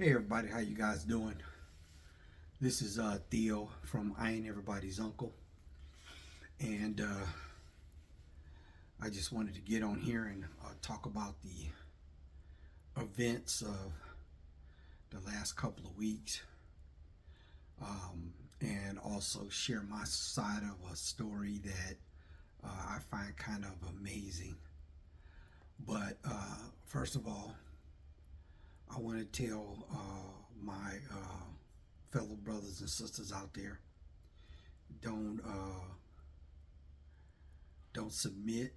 Hey everybody, how you guys doing? This is Theo from I Ain't Everybody's Uncle, and I just wanted to get on here and talk about the events of the last couple of weeks, and also share my side of a story that I find kind of amazing. But first of all, I want to tell my fellow brothers and sisters out there, don't don't submit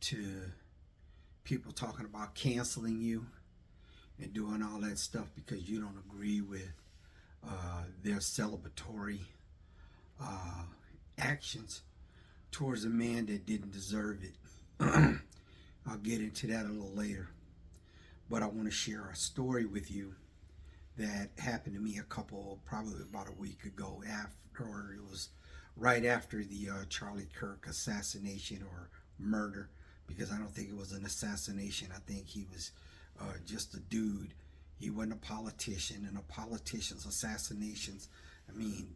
to people talking about canceling you and doing all that stuff because you don't agree with their celebratory uh, actions towards a man that didn't deserve it. I'll get into that a little later, but I want to share a story with you that happened to me probably about a week ago, after it was right after the Charlie Kirk assassination or murder, because I don't think it was an assassination. I think he was just a dude. He wasn't a politician, and a politician's assassinations, I mean,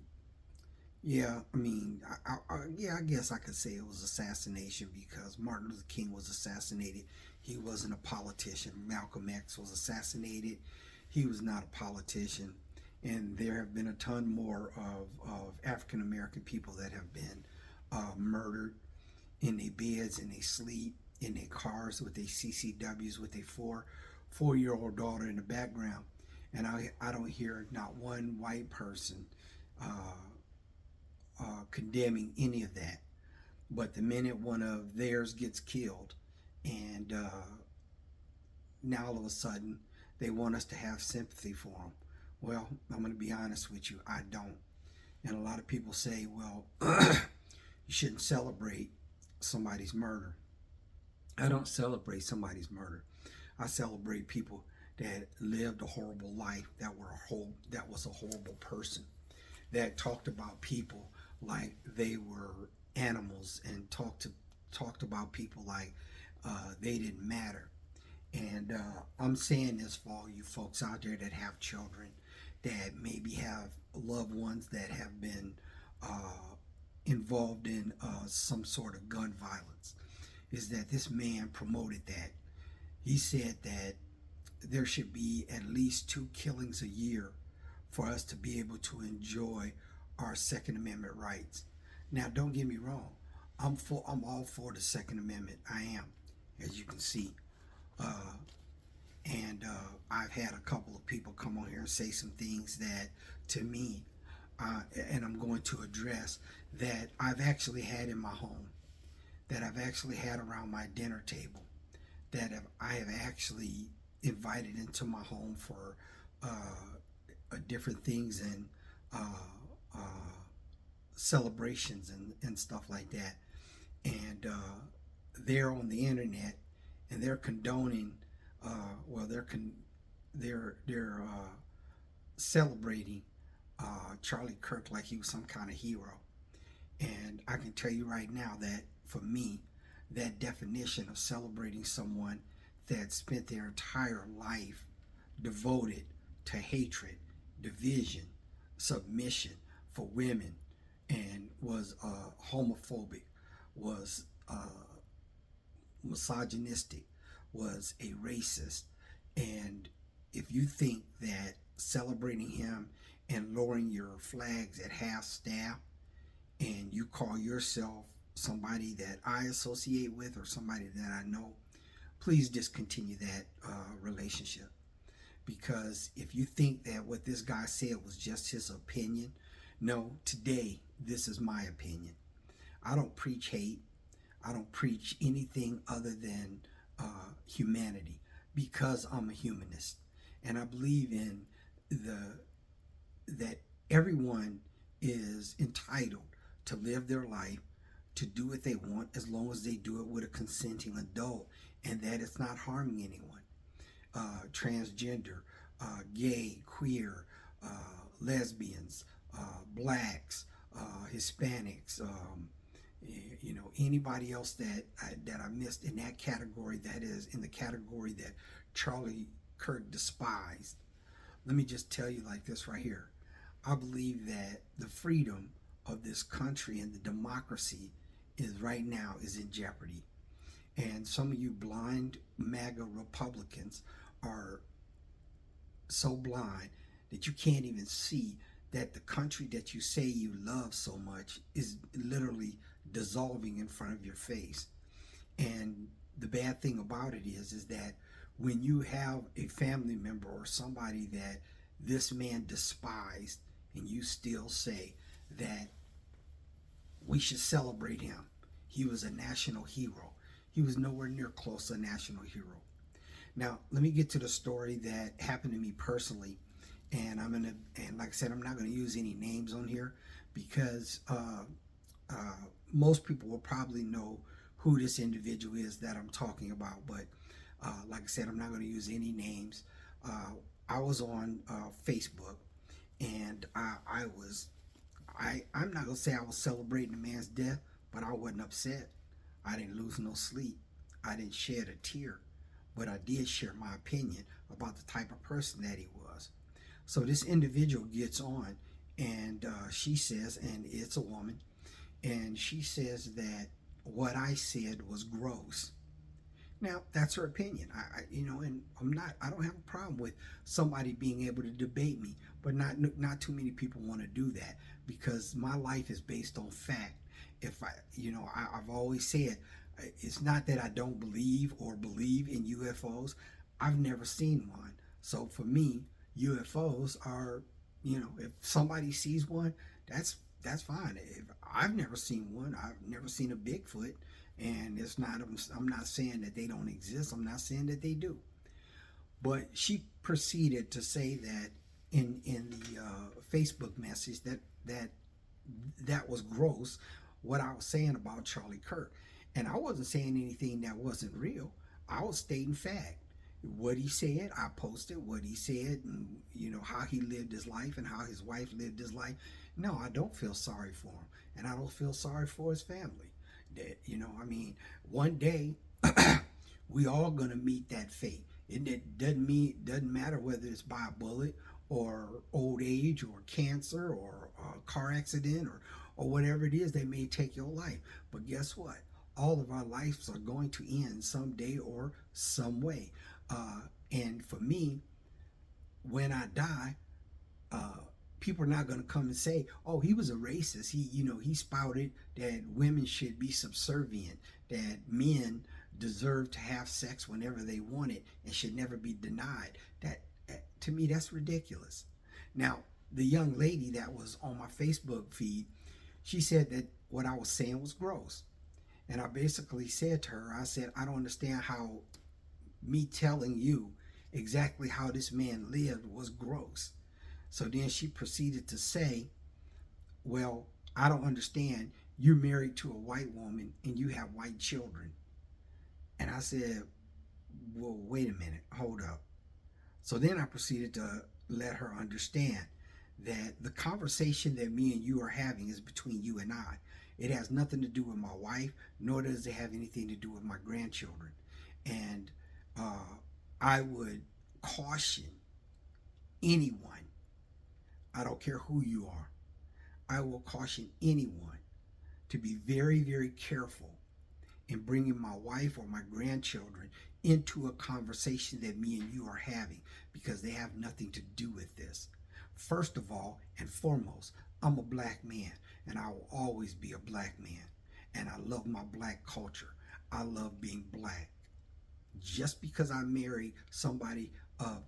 yeah, I guess I could say it was assassination because Martin Luther King was assassinated. He wasn't a politician. Malcolm X was assassinated. He was not a politician. And there have been a ton more of African American people that have been murdered in their beds, in their sleep, in their cars with their CCWs, with their four-year old daughter in the background. And I don't hear not one white person condemning any of that. But the minute one of theirs gets killed, and now all of a sudden they want us to have sympathy for them. Well, I'm going to be honest with you, I don't. And a lot of people say, well, you shouldn't celebrate somebody's murder. I don't celebrate somebody's murder. I celebrate people that lived a horrible life, that was a horrible person, that talked about people like they were animals, and talked about people like they didn't matter. And I'm saying this for all you folks out there that have children, that maybe have loved ones that have been involved in some sort of gun violence, is that this man promoted that. He said that there should be at least 2 killings a year for us to be able to enjoy our Second Amendment rights. Now, don't get me wrong. I'm all for the Second Amendment. I am, as you can see. Uh, and I've had a couple of people come on here and say some things that, to me, and I'm going to address, that I've actually had in my home, that I've actually had around my dinner table, I have actually invited into my home for different things and uh, celebrations and stuff like that. And they're on the internet, and they're condoning, well, they're celebrating Charlie Kirk like he was some kind of hero. And I can tell you right now that for me, that definition of celebrating someone that spent their entire life devoted to hatred, division, submission for women, and was homophobic, was misogynistic, was a racist. And if you think that celebrating him and lowering your flags at half staff, and you call yourself somebody that I associate with or somebody that I know, please discontinue that relationship. Because if you think that what this guy said was just his opinion, no, today this is my opinion. I don't preach hate. I don't preach anything other than humanity, because I'm a humanist, and I believe in the that everyone is entitled to live their life, to do what they want, as long as they do it with a consenting adult, and that it's not harming anyone. Transgender, gay, queer, lesbians, blacks, Hispanics, anybody else that I missed in that category, that is in the category that Charlie Kirk despised. Let me just tell you like this right here. I believe that the freedom of this country and the democracy is right now is in jeopardy. And some of you blind MAGA Republicans are so blind that you can't even see that the country that you say you love so much is literally dissolving in front of your face. And the bad thing about it is that when you have a family member or somebody that this man despised, and you still say that we should celebrate him, he was a national hero. He was nowhere near close to a national hero. Now, let me get to the story that happened to me personally. And and like I said, I'm not gonna use any names on here because most people will probably know who this individual is that I'm talking about. But like I said, I'm not gonna use any names. I was on Facebook, and I'm not gonna say I was celebrating the man's death, but I wasn't upset. I didn't lose no sleep. I didn't shed a tear, but I did share my opinion about the type of person that he was. So this individual gets on, and she says, and it's a woman, and she says that what I said was gross. Now that's her opinion. And I don't have a problem with somebody being able to debate me, but not too many people want to do that because my life is based on fact. If I've always said it's not that I don't believe in UFOs. I've never seen one. So for me, UFOs are, if somebody sees one, that's fine. If I've never seen one, I've never seen a Bigfoot, and it's not. I'm not saying that they don't exist. I'm not saying that they do. But she proceeded to say that in the Facebook message that was gross what I was saying about Charlie Kirk. And I wasn't saying anything that wasn't real. I was stating fact. What he said, I posted what he said, and how he lived his life and how his wife lived his life. No, I don't feel sorry for him, and I don't feel sorry for his family. That one day we all gonna meet that fate. And it doesn't matter whether it's by a bullet or old age or cancer or a car accident or whatever it is that may take your life. But guess what? All of our lives are going to end someday or some way. And for me, when I die, people are not going to come and say, "Oh, he was a racist. He spouted that women should be subservient, that men deserve to have sex whenever they want it and should never be denied." That to me, that's ridiculous. Now, the young lady that was on my Facebook feed, she said that what I was saying was gross. And I basically said to her, I said, I don't understand how me telling you exactly how this man lived was gross. So then she proceeded to say, well, I don't understand. You're married to a white woman and you have white children. And I said, well, wait a minute, hold up. So then I proceeded to let her understand that the conversation that me and you are having is between you and I. It has nothing to do with my wife, nor does it have anything to do with my grandchildren. And I would caution anyone, I don't care who you are, I will caution anyone to be very, very careful in bringing my wife or my grandchildren into a conversation that me and you are having, because they have nothing to do with this. First of all and foremost, I'm a black man, and I will always be a black man. And I love my black culture. I love being black. Just because I married somebody of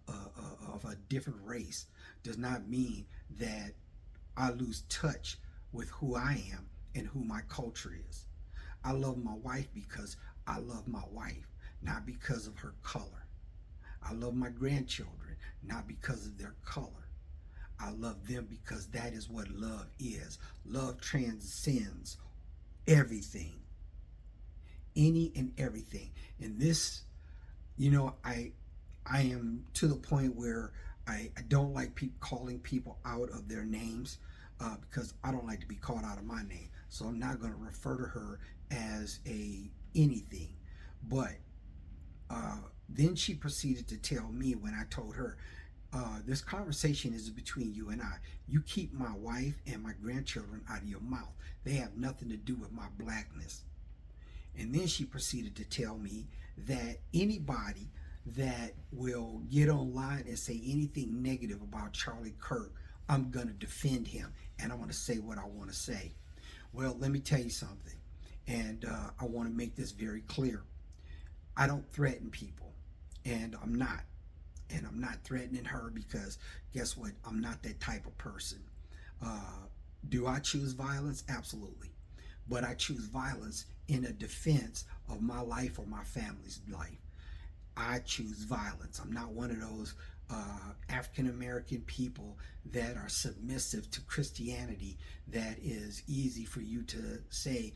a different race does not mean that I lose touch with who I am and who my culture is. I love my wife because I love my wife, not because of her color. I love my grandchildren, not because of their color. I love them because that is what love is. Love transcends everything. Any and everything. And this, I am to the point where I don't like calling people out of their names because I don't like to be called out of my name. So I'm not going to refer to her as a anything. But Then she proceeded to tell me when I told her, this conversation is between you and I. You keep my wife and my grandchildren out of your mouth. They have nothing to do with my blackness. And then she proceeded to tell me that anybody that will get online and say anything negative about Charlie Kirk, I'm going to defend him and I'm going to say what I want to say. Well, let me tell you something. And I want to make this very clear. I don't threaten people, and I'm not. And I'm not threatening her because guess what? I'm not that type of person. Do I choose violence? Absolutely. But I choose violence in a defense of my life or my family's life. I choose violence. I'm not one of those African American people that are submissive to Christianity that is easy for you to say,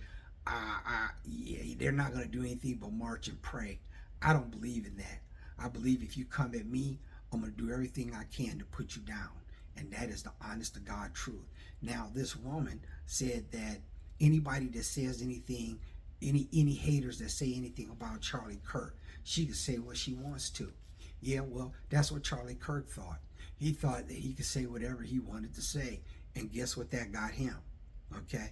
yeah, they're not going to do anything but march and pray. I don't believe in that. I believe if you come at me, I'm going to do everything I can to put you down. And that is the honest to God truth. Now, this woman said that anybody that says anything, any haters that say anything about Charlie Kirk, she can say what she wants to. Yeah, well, that's what Charlie Kirk thought. He thought that he could say whatever he wanted to say. And guess what that got him? Okay?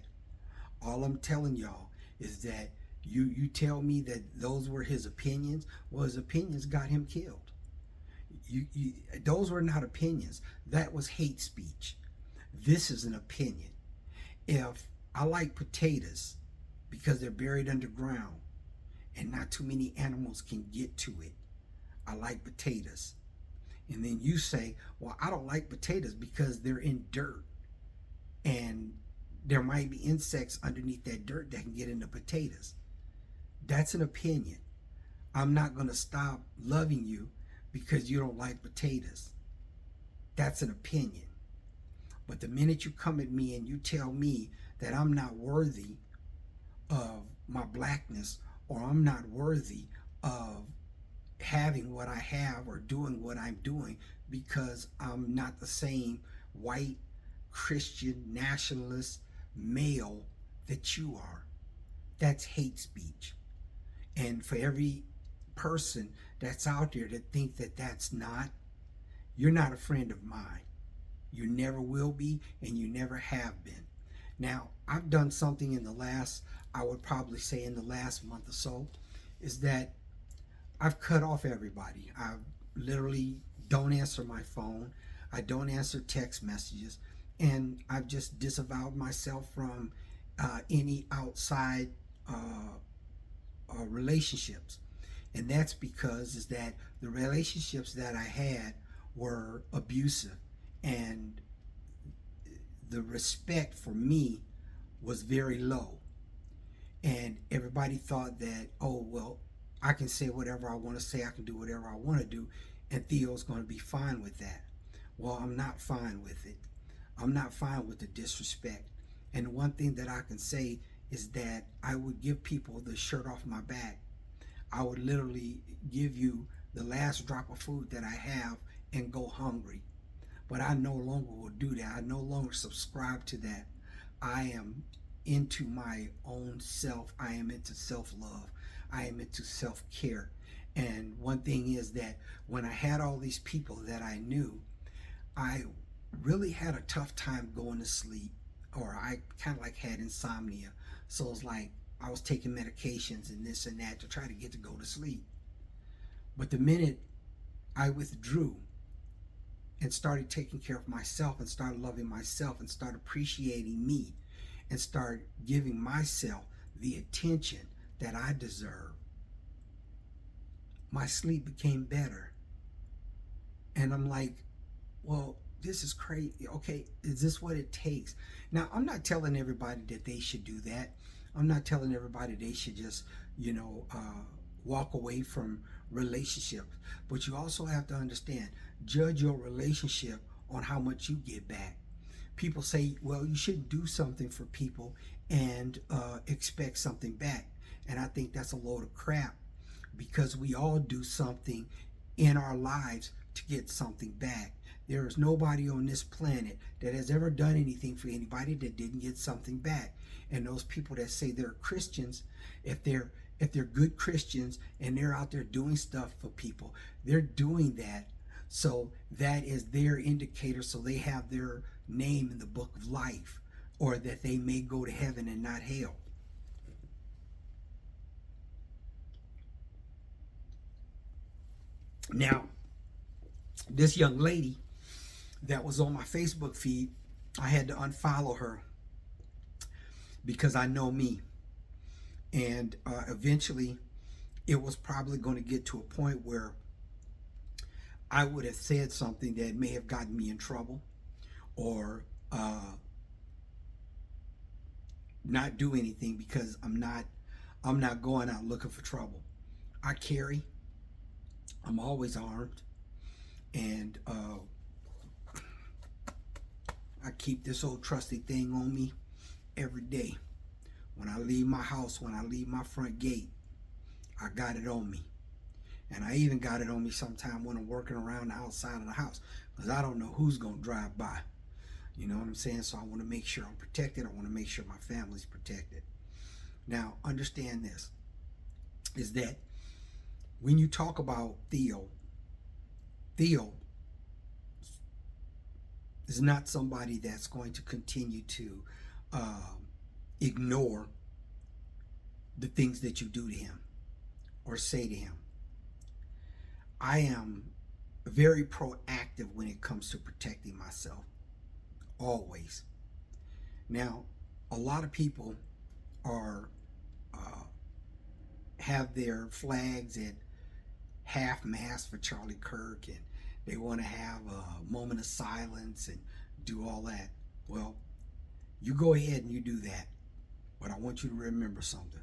All I'm telling y'all is that you tell me that those were his opinions. Well, his opinions got him killed. Those were not opinions. That was hate speech. This is an opinion. If I like potatoes because they're buried underground and not too many animals can get to it, I like potatoes. And then you say, well, I don't like potatoes because they're in dirt and there might be insects underneath that dirt that can get into potatoes. That's an opinion. I'm not going to stop loving you because you don't like potatoes. That's an opinion. But the minute you come at me and you tell me that I'm not worthy of my blackness, or I'm not worthy of having what I have or doing what I'm doing because I'm not the same white Christian nationalist male that you are, that's hate speech. And for every person that's out there that think that that's not, you're not a friend of mine. You never will be, and you never have been. Now, I've done something in the last, I would probably say in the last month or so, is that I've cut off everybody. I literally don't answer my phone. I don't answer text messages. And I've just disavowed myself from any outside relationships. And that's because is that the relationships that I had were abusive, and the respect for me was very low. And everybody thought that, oh, well, I can say whatever I want to say, I can do whatever I want to do, and Theo's going to be fine with that. Well, I'm not fine with it. I'm not fine with the disrespect. And one thing that I can say is that I would give people the shirt off my back. I would literally give you the last drop of food that I have and go hungry. But I no longer will do that. I no longer subscribe to that. I am into my own self. I am into self-love. I am into self-care. And one thing is that when I had all these people that I knew, I really had a tough time going to sleep, or I kind of like had insomnia. So it's like I was taking medications and this and that to try to get to go to sleep. But the minute I withdrew and started taking care of myself and started loving myself and started appreciating me and started giving myself the attention that I deserve, my sleep became better. And I'm like, well, this is crazy. Okay, is this what it takes? Now, I'm not telling everybody that they should do that. I'm not telling everybody they should just, walk away from relationships. But you also have to understand, judge your relationship on how much you get back. People say, well, you shouldn't do something for people and expect something back. And I think that's a load of crap, because we all do something in our lives to get something back. There is nobody on this planet that has ever done anything for anybody that didn't get something back. And those people that say they're Christians, if they're if they're good Christians and they're out there doing stuff for people, they're doing that. So that is their indicator, so they have their name in the book of life, or that they may go to heaven and not hell. Now, this young lady that was on my Facebook feed, I had to unfollow her because I know me. And eventually, it was probably going to get to a point where I would have said something that may have gotten me in trouble, or not do anything, because I'm not going out looking for trouble. I carry. I'm always armed, and I keep this old trusty thing on me every day. When I leave my house, when I leave my front gate, I got it on me. And I even got it on me sometime when I'm working around the outside of the house, because I don't know who's going to drive by. You know what I'm saying? So I want to make sure I'm protected. I want to make sure my family's protected. Now, understand this, is that when you talk about Theo is not somebody that's going to continue to ignore the things that you do to him or say to him. I am very proactive when it comes to protecting myself, always. Now, a lot of people are have their flags at half-mast for Charlie Kirk, and they want to have a moment of silence and do all that. Well, you go ahead and you do that, but I want you to remember something.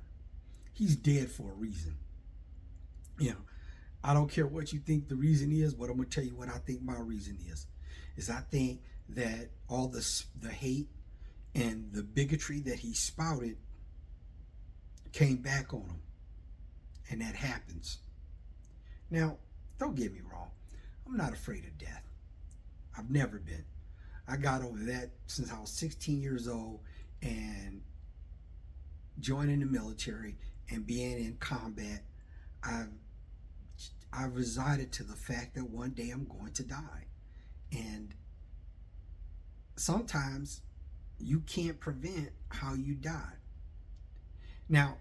He's dead for a reason. You know, I don't care what you think the reason is, but I'm going to tell you what I think my reason is I think that all the hate and the bigotry that he spouted came back on him, and that happens. Now, don't get me wrong, I'm not afraid of death. I've never been. I got over that since I was 16 years old, and joining the military and being in combat, I've resided to the fact that one day I'm going to die. And sometimes you can't prevent how you die. Now,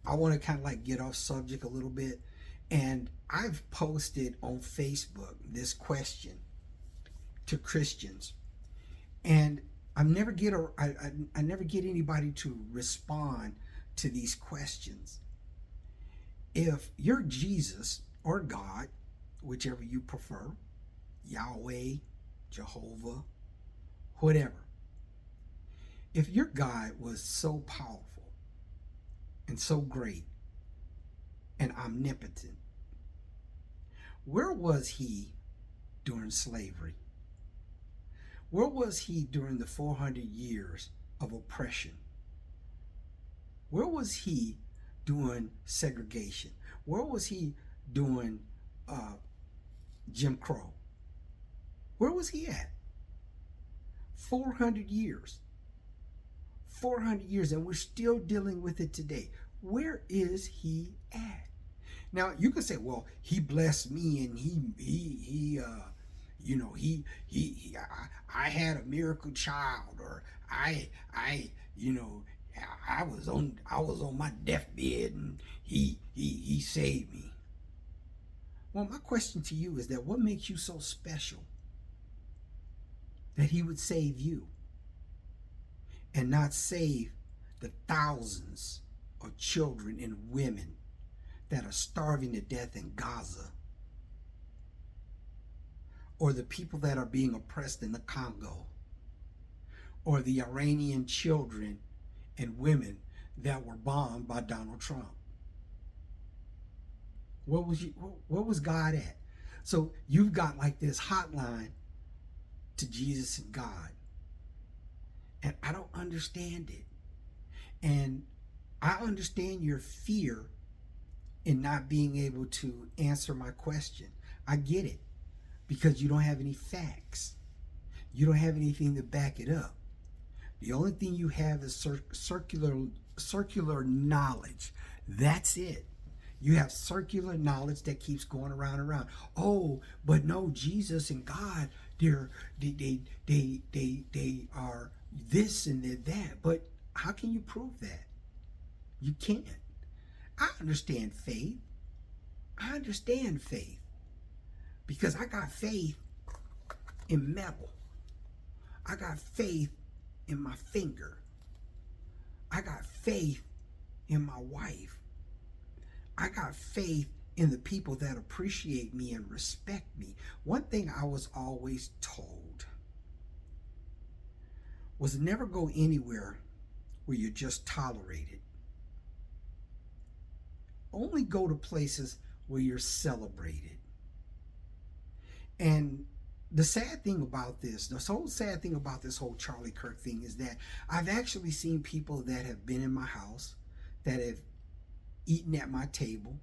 I want to kind of like get off subject a little bit, and I've posted on Facebook this question to Christians, and I never get anybody to respond to these questions. If you're Jesus or God, whichever you prefer, Yahweh, Jehovah, whatever, if your God was so powerful and so great and omnipotent, where was he during slavery? Where was he during the 400 years of oppression? Where was he doing segregation? Where was he doing Jim Crow? Where was he at? 400 years. 400 years, and we're still dealing with it today. Where is he at? Now, you can say, well, he blessed me, and I had a miracle child, or I was on my deathbed, and he saved me. Well, my question to you is that what makes you so special that he would save you and not save the thousands of children and women that are starving to death in Gaza, or the people that are being oppressed in the Congo, or the Iranian children and women that were bombed by Donald Trump? Where was God at? So you've got like this hotline to Jesus and God, and I don't understand it. And I understand your fear in not being able to answer my question. I get it, because you don't have any facts. You don't have anything to back it up. The only thing you have is circular circular knowledge. That's it. You have circular knowledge that keeps going around and around. Oh, but no, Jesus and God, they are this and they're that. But how can you prove that? You can't. I understand faith. I understand faith because I got faith in metal. I got faith in my finger. I got faith in my wife. I got faith in the people that appreciate me and respect me. One thing I was always told was never go anywhere where you're just tolerated. Only go to places where you're celebrated. And the sad thing about this, the whole sad thing about this whole Charlie Kirk thing is that I've actually seen people that have been in my house, that have eaten at my table,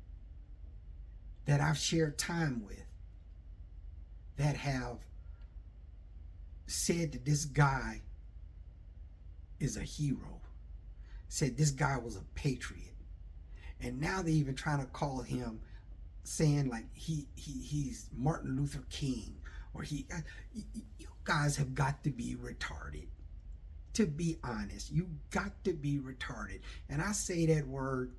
that I've shared time with, that have said that this guy is a hero, said this guy was a patriot. And now they're even trying to call him, saying like he's Martin Luther King, or you guys have got to be retarded. To be honest, you got to be retarded. And I say that word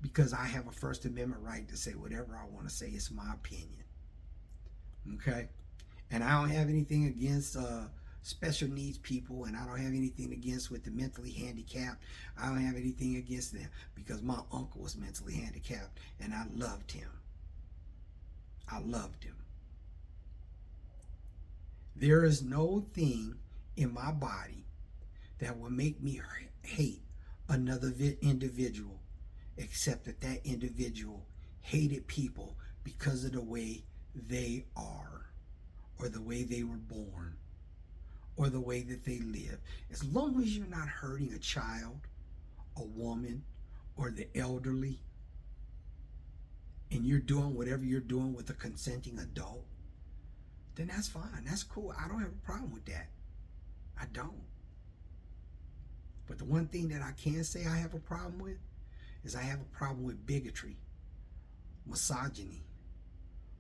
because I have a First Amendment right to say whatever I want to say. It's my opinion. Okay? And I don't have anything against special needs people, and I don't have anything against with the mentally handicapped. I don't have anything against them because my uncle was mentally handicapped and I loved him. I loved him. There is no thing in my body that will make me hate another individual except that that individual hated people because of the way they are, or the way they were born, or the way that they live. As long as you're not hurting a child, a woman, or the elderly, and you're doing whatever you're doing with a consenting adult, then that's fine. That's cool. I don't have a problem with that. I don't. But the one thing that I can say I have a problem with is I have a problem with bigotry, misogyny,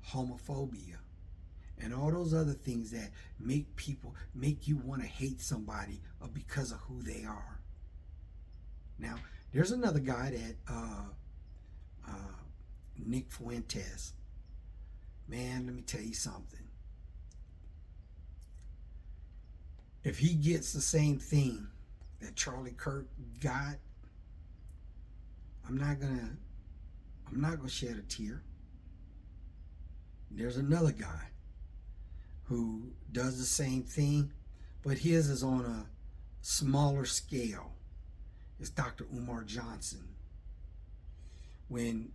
homophobia, and all those other things that make you want to hate somebody because of who they are. Now, there's another guy that Nick Fuentes. Man, let me tell you something. If he gets the same thing that Charlie Kirk got, I'm not gonna shed a tear. There's another guy who does the same thing, but his is on a smaller scale. It's Dr. Umar Johnson. When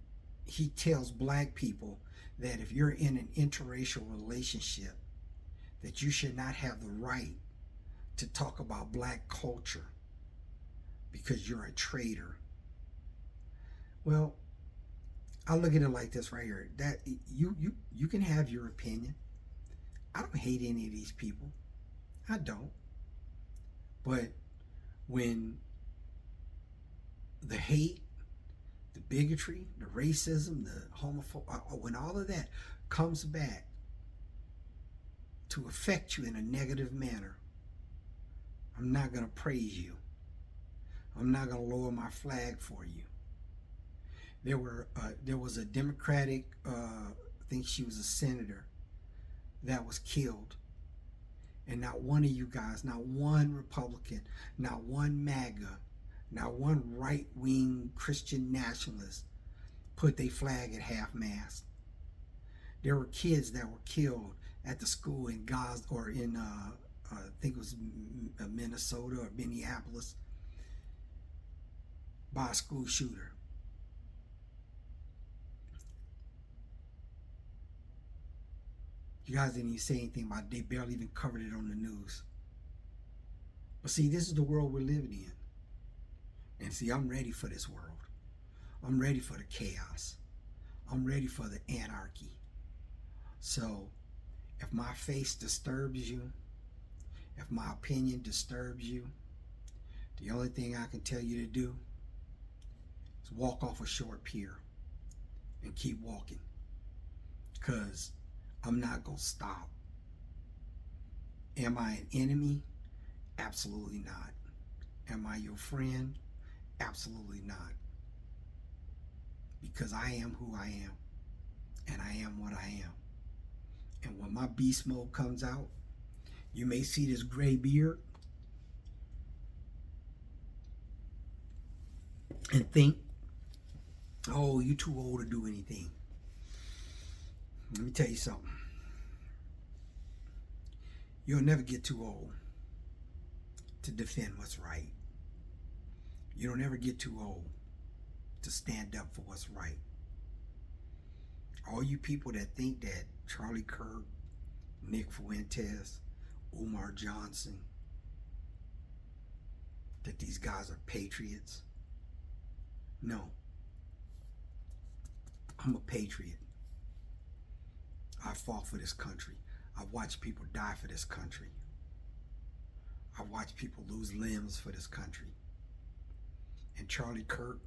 he tells black people that if you're in an interracial relationship, that you should not have the right to talk about black culture because you're a traitor. Well, I look at it like this right here. That you can have your opinion. I don't hate any of these people. I don't. But when the hate, the bigotry, the racism, the homophobia, when all of that comes back to affect you in a negative manner, I'm not going to praise you. I'm not going to lower my flag for you. There was a Democratic, I think she was a senator, that was killed. And not one of you guys, not one Republican, not one MAGA, not one right-wing Christian nationalist put their flag at half-mast. There were kids that were killed at the school in Gaza, or in, I think it was Minnesota or Minneapolis, by a school shooter. You guys didn't even say anything about it. They barely even covered it on the news. But see, this is the world we're living in. And see, I'm ready for this world. I'm ready for the chaos. I'm ready for the anarchy. So, if my face disturbs you, if my opinion disturbs you, The only thing I can tell you to do is walk off a short pier and keep walking. Because I'm not going to stop. Am I an enemy? Absolutely not. Am I your friend? Absolutely not. Because I am who I am. And I am what I am. And when my beast mode comes out, you may see this gray beard and think, oh, you're too old to do anything. Let me tell you something. You'll never get too old to defend what's right. You don't ever get too old to stand up for what's right. All you people that think that Charlie Kirk, Nick Fuentes, Umar Johnson, that these guys are patriots. No. I'm a patriot. I fought for this country. I've watched people die for this country. I've watched people lose limbs for this country. And Charlie Kirk,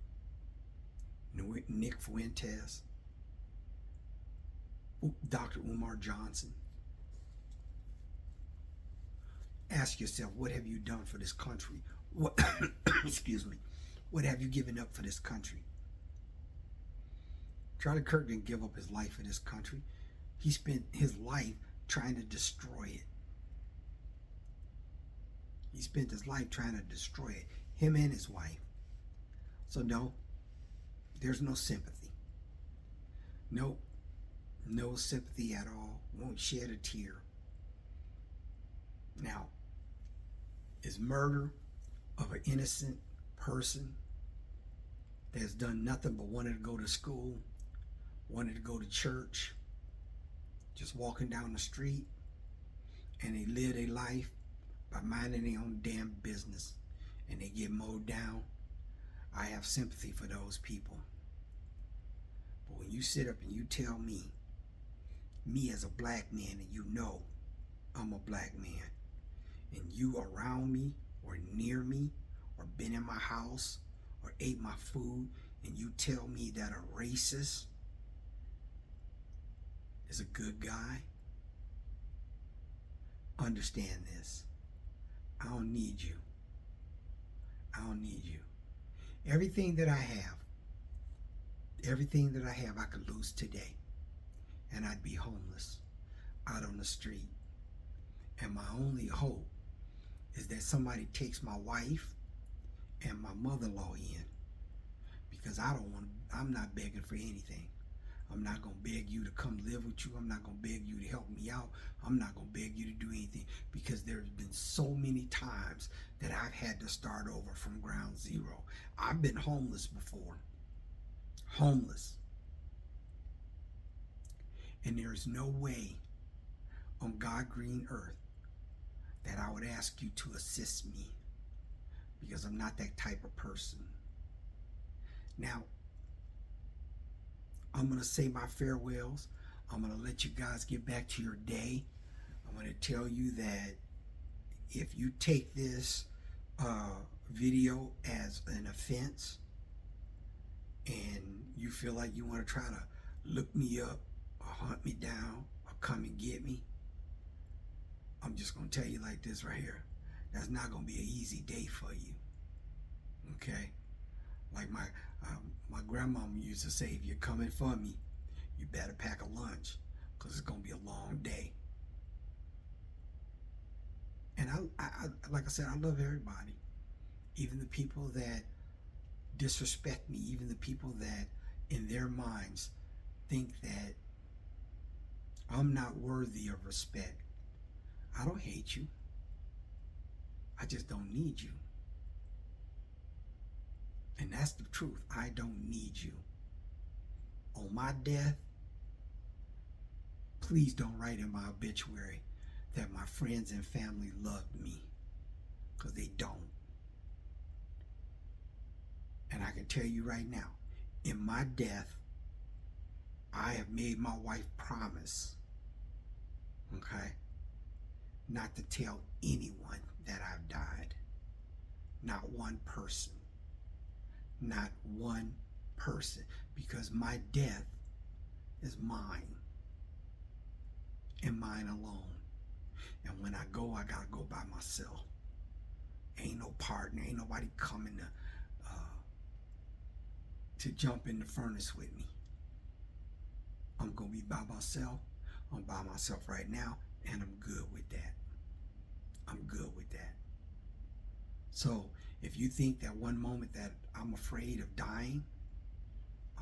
Nick Fuentes, Dr. Umar Johnson. Ask yourself, what have you done for this country? What, excuse me, what have you given up for this country? Charlie Kirk didn't give up his life for this country. He spent his life trying to destroy it. He spent his life trying to destroy it, him and his wife. So no, there's no sympathy. Nope, no sympathy at all. Won't shed a tear. Now, is murder of an innocent person that's done nothing but wanted to go to school, wanted to go to church, just walking down the street, and they live their life by minding their own damn business, and they get mowed down? I have sympathy for those people. But when you sit up and you tell me as a black man, and you know I'm a black man, and you around me or near me or been in my house or ate my food, and you tell me that a racist is a good guy, understand this. I don't need you. I don't need you. Everything that I have, I could lose today, and I'd be homeless out on the street. And my only hope is that somebody takes my wife and my mother-in-law in, because I'm not begging for anything. I'm not going to beg you to come live with you. I'm not going to beg you to help me out. I'm not going to beg you to do anything, because there's been so many times that I've had to start over from ground zero. I've been homeless before. Homeless. And there is no way on God green earth that I would ask you to assist me, because I'm not that type of person. Now, I'm going to say my farewells. I'm going to let you guys get back to your day. I'm going to tell you that if you take this video as an offense and you feel like you want to try to look me up or hunt me down or come and get me, I'm just going to tell you like this right here. That's not going to be an easy day for you. Okay? Like my grandmama used to say, if you're coming for me, you better pack a lunch, because it's going to be a long day. And I like I said, I love everybody. Even the people that disrespect me, even the people that in their minds think that I'm not worthy of respect. I don't hate you. I just don't need you. And that's the truth. I don't need you. On my death, please don't write in my obituary that my friends and family loved me, because they don't. And I can tell you right now, in my death, I have made my wife promise, okay, not to tell anyone that I've died. Not one person. Not one person. Because my death is mine. And mine alone. And when I go, I gotta go by myself. Ain't no partner. Ain't nobody coming to jump in the furnace with me. I'm gonna be by myself. I'm by myself right now, and I'm good with that. I'm good with that. So if you think that one moment that I'm afraid of dying,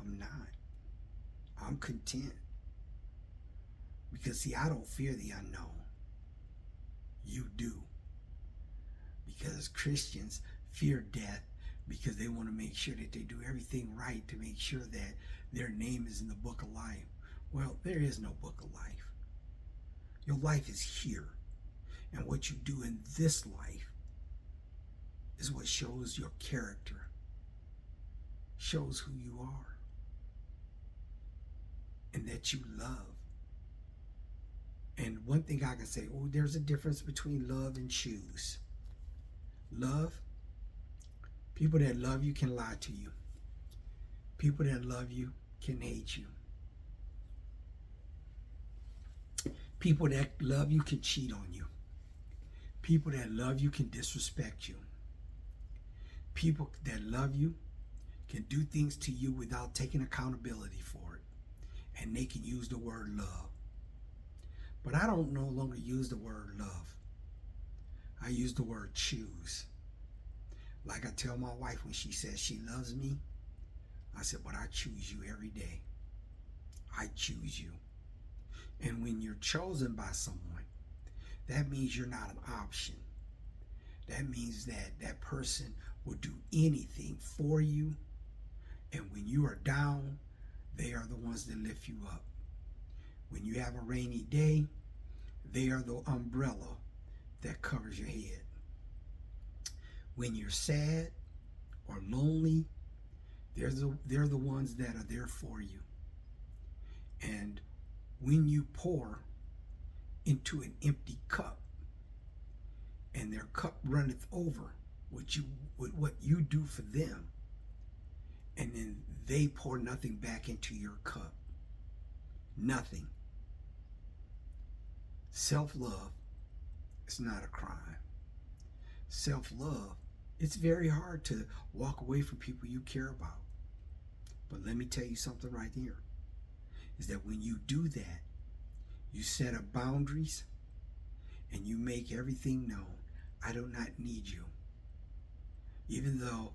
I'm not. I'm content. Because see, I don't fear the unknown. You do. Because Christians fear death because they want to make sure that they do everything right to make sure that their name is in the book of life. Well, there is no book of life. Your life is here. And what you do in this life is what shows your character, shows who you are, and that you love. And one thing I can say, oh, there's a difference between love and choose. Love, people that love you can lie to you. People that love you can hate you. People that love you can cheat on you. People that love you can disrespect you. People that love you can do things to you without taking accountability for it. And they can use the word love. But I don't no longer use the word love. I use the word choose. Like I tell my wife when she says she loves me, I said, but I choose you every day. I choose you. And when you're chosen by someone, that means you're not an option. That means that that person will do anything for you. And when you are down, they are the ones that lift you up. When you have a rainy day, they are the umbrella that covers your head. When you're sad or lonely, they're the ones that are there for you. And when you pour into an empty cup and their cup runneth over with what you do for them, and then they pour nothing back into your cup. Nothing. Self-love is not a crime. Self-love, it's very hard to walk away from people you care about. But let me tell you something right here, is that when you do that, you set up boundaries and you make everything known. I do not need you. Even though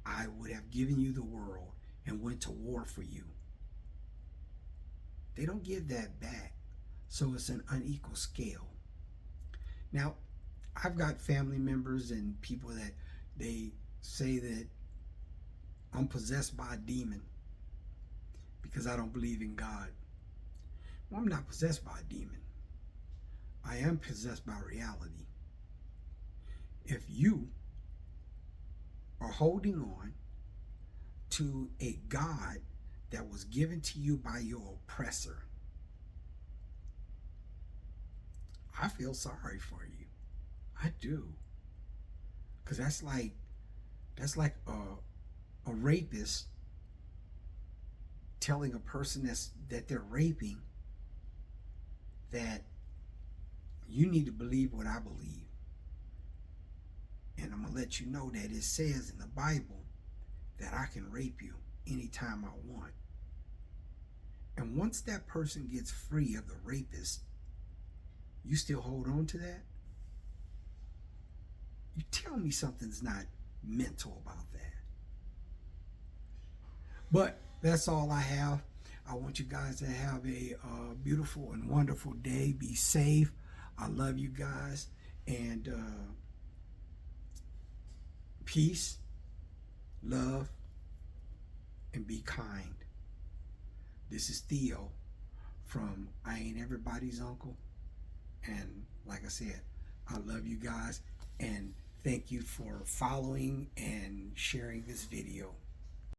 I would have given you the world and went to war for you. They don't give that back. So it's an unequal scale. Now, I've got family members and people that they say that I'm possessed by a demon because I don't believe in God. Well, I'm not possessed by a demon. I am possessed by reality. If you are holding on to a God that was given to you by your oppressor, I feel sorry for you. I do. Because that's like a rapist telling a person that they're raping that you need to believe what I believe. And I'm going to let you know that it says in the Bible that I can rape you anytime I want. And once that person gets free of the rapist, you still hold on to that? You tell me something's not mental about that. But that's all I have. I want you guys to have a beautiful and wonderful day. Be safe. I love you guys. And peace, love, and be kind. This is Theo from I Ain't Everybody's Uncle. And like I said, I love you guys. And thank you for following and sharing this video.